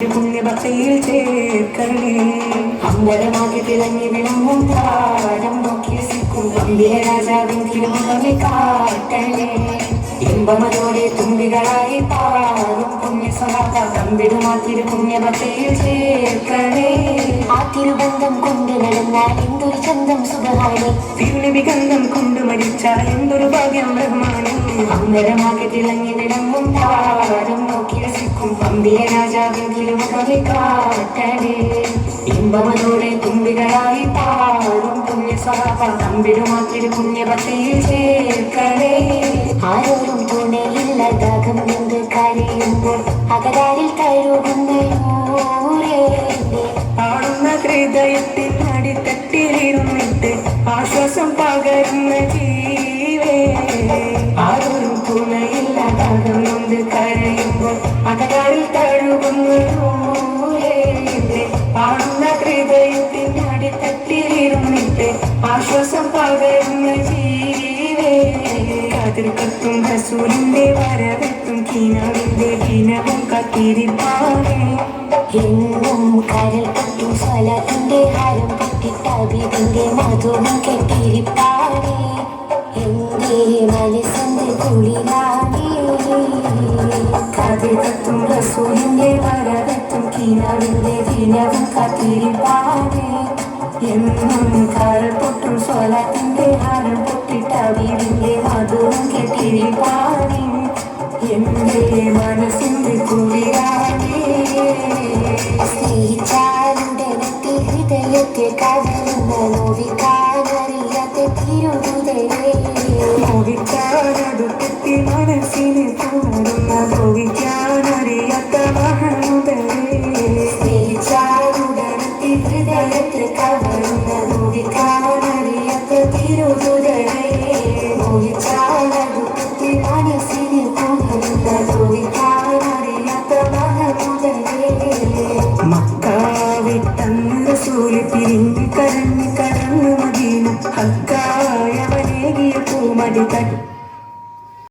പുണ്യഭക്തിയിൽ ചേർക്കണേ. അമ്പലമാകെ തിളങ്ങി വിളങ്ങും താരം നോക്കി സിക്കും ഗംഭീര രാജാവിൻ തിരുമുഖമേ കാട്ടണേ. ഇമ്പമതോടെ തുമ്പികളായി പാടും പുണ്യസ്വഭാവ തമ്പിടുമാ തിരുപുണ്യഭക്തിയിൽ ചേർക്കണേ. ആ തിരുബന്ധം കൊണ്ട് നടന്നാൽ എന്തൊരു ചന്തം സുഖമാണ്, തിരുനിബിഗന്ധം കൊണ്ട് മരിച്ചാൽ എന്തൊരു ഭാഗ്യം റഹ്മാനും. അമ്പലമാകെ തിളങ്ങി വിളങ്ങും താരം നോക്കി രസിക്കും ഗംഭീര രാജാവിൻ തിരുമുഖമേ കാട്ടണേ. ഇമ്പമതോടെ തുമ്പികളായി പാടും പുണ്യസ്വഭാവ തമ്പിടുമാ തിരുപുണ്യഭക്തിയിൽ ചേർക്കണേ. ആരോരും തുണയില്ല ദാഹം നിന്ന് കരയുമ്പോൾ അകതാരിൽ കഴുകുന്ന ആടുന്ന ഹൃദയത്തിൽ അടിത്തട്ടിലിരുന്നിട്ട് ആശ്വാസം പകരുന്ന ജീവേ. ആരോരും തുണയില്ല ദാഹം നിന്ന് കരയുമ്പോൾ അകതാരിൽ കഴുകുന്ന ആടുന്ന ഹൃദയത്തിൽ അടിത്തട്ടിലിരുന്നിട്ട് ആശ്വാസം പകരുന്ന ജീവേ. കതിർക്കത്തും റസൂലിന്റെ വരവെത്തും കീനാവിന്റെ ദിനവും കത്തിരിപ്പാനേ. എന്നും കരൽ കെട്ടും സ്വലത്തിന്റെ ഹാരം കെട്ടിട്ടവിതിന്റെ മധുവും കെട്ടിരിപ്പാനേ. എന്റെ മനസ്സിന്റെ കുളിരാനേ. കതിർക്കത്തും റസൂലിന്റെ വരവെത്തും കീനാവിന്റെ ദിനവും കത്തിരിപ്പാനേ. എന്നും കരൽ പൊട്ടും സ്വലത്തിന്റെ ഹാരം പൊട്ടിട്ടവിതിന്റെ മധുവും കെട്ടിരിപ്പാനേ. എന്റെ മനസ്സിന്റെ കുളിരാനേ. സ്നേഹിച്ചാലുടനത്തെ ഹൃദയത്തെ കടലുന്ന നോവിക്കാനറിയാത്ത തിരുഹൃദയേ. നോവിക്കാനടുത്തെത്തി മനസ്സിനെ കൂടുന്ന നോവിക്കാനറിയാത്ത മഹമുദരേ. സ്നേഹിച്ചാലുടനത്തെ ഹൃദയത്തെ കടലുന്ന നോവിക്കാനറിയാത്ത തിരുഹൃദയേ. നോവിച്ചാലടുത്തെത്തി മനസ്സിനെ കൂടുന്ന നോവിക്കാനറിയാത്ത മഹമുദരേ. മക്കാവിട്ടന്ന് റസൂല് പിരിഞ്ഞ് കരഞ്ഞ് കടന്നു മദീന ഹക്കായവനേകിയ പൂമടി തട്ടി